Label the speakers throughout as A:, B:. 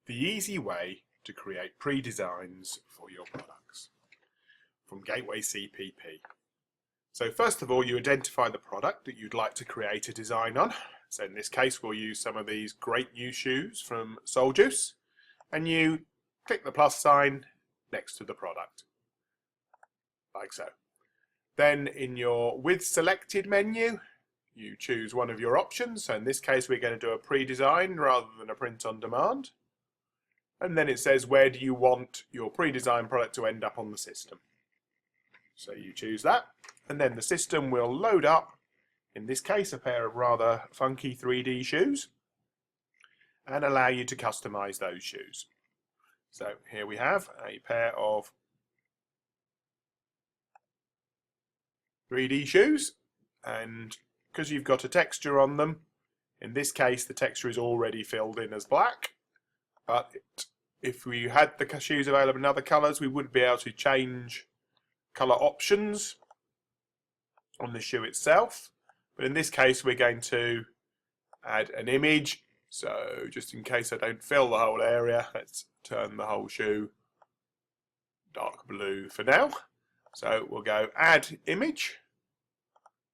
A: the easy way to create pre-designs for your products from Gateway CPP. So first of all, you identify the product that you'd like to create a design on. So in this case, we'll use some of these great new shoes from Soul Juice, and you click the plus sign next to the product, like so. Then in your With Selected menu, you choose one of your options. So in this case, we're going to do a pre-design rather than a print on demand. And then it says, where do you want your pre-designed product to end up on the system? So you choose that, and then the system will load up, in this case, a pair of rather funky 3D shoes, and allow you to customize those shoes. So here we have a pair of 3D shoes, and because you've got a texture on them, in this case the texture is already filled in as black, but if we had the shoes available in other colours, we wouldn't be able to change colour options on the shoe itself. But in this case we're going to add an image, so just in case I don't fill the whole area, let's turn the whole shoe dark blue for now. So we'll go add image.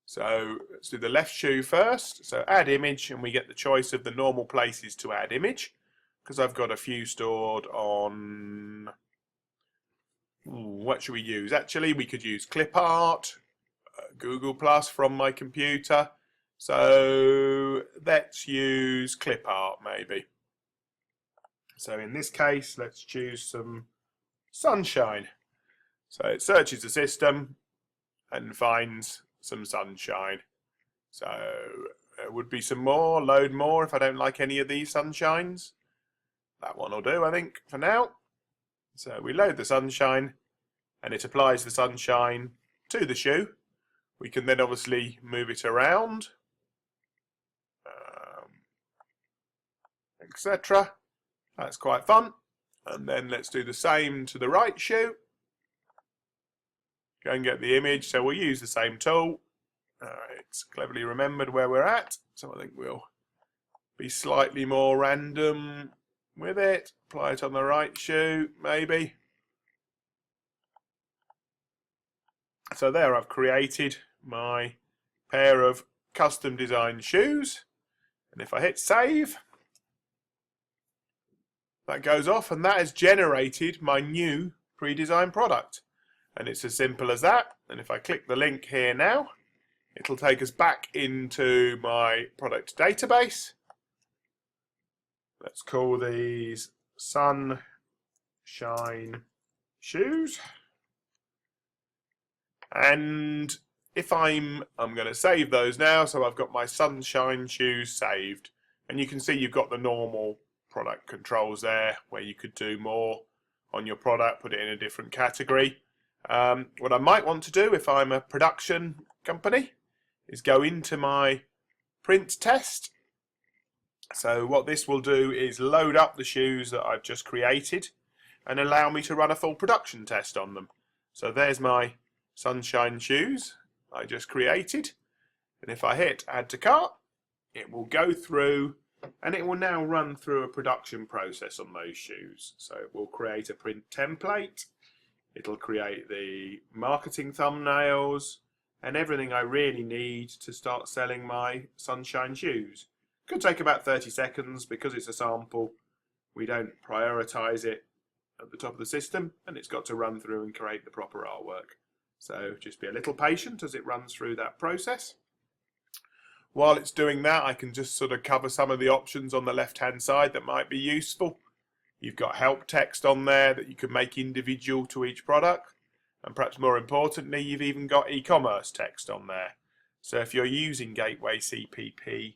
A: So let's do the left shoe first. So add image, and we get the choice of the normal places to add image, because I've got a few stored on, what should we use? Actually, we could use clip art, Google Plus from my computer. So let's use clip art maybe. So in this case, let's choose some sunshine. So it searches the system and finds some sunshine. So there would be some more, load more if I don't like any of these sunshines. That one will do, I think, for now. So we load the sunshine, and it applies the sunshine to the shoe. We can then obviously move it around, etc. That's quite fun. And then let's do the same to the right shoe. Go and get the image, so we'll use the same tool. It's cleverly remembered where we're at, so I think we'll be slightly more random with it. Apply it on the right shoe, maybe. So there, I've created my pair of custom designed shoes, and if I hit save, that goes off, and that has generated my new pre-designed product. And it's as simple as that. And if I click the link here now, it'll take us back into my product database. Let's call these Sunshine Shoes. And if I'm going to save those now, so I've got my Sunshine Shoes saved. And you can see you've got the normal product controls there, where you could do more on your product, put it in a different category. What I might want to do if I'm a production company is go into my print test. So what this will do is load up the shoes that I've just created and allow me to run a full production test on them. So there's my sunshine shoes I just created, and if I hit add to cart, it will go through and it will now run through a production process on those shoes. So it will create a print template. It'll create the marketing thumbnails and everything I really need to start selling my sunshine shoes. Could take about 30 seconds because it's a sample. We don't prioritize it at the top of the system, and it's got to run through and create the proper artwork. So just be a little patient as it runs through that process. While it's doing that, I can just sort of cover some of the options on the left-hand side that might be useful. You've got help text on there that you can make individual to each product. And perhaps more importantly, you've even got e-commerce text on there. So if you're using Gateway CPP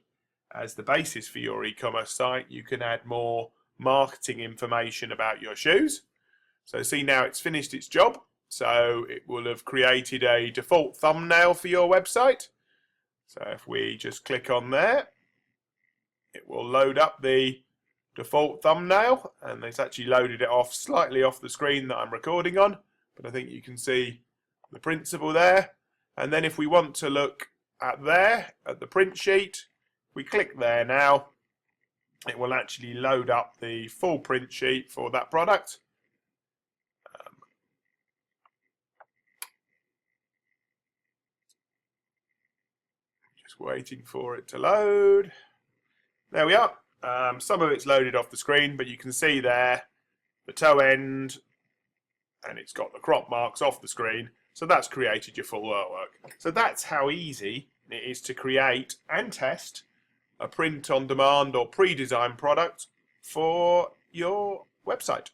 A: as the basis for your e-commerce site, you can add more marketing information about your shoes. So see, now it's finished its job. So it will have created a default thumbnail for your website. So if we just click on there, it will load up the default thumbnail, and it's actually loaded it off slightly off the screen that I'm recording on, but I think you can see the principle there. And then if we want to look at there, at the print sheet, we click there now, it will actually load up the full print sheet for that product. Just waiting for it to load. There we are. Some of it's loaded off the screen, but you can see there the toe end, and it's got the crop marks off the screen. So that's created your full artwork. So that's how easy it is to create and test a print on demand or pre-designed product for your website.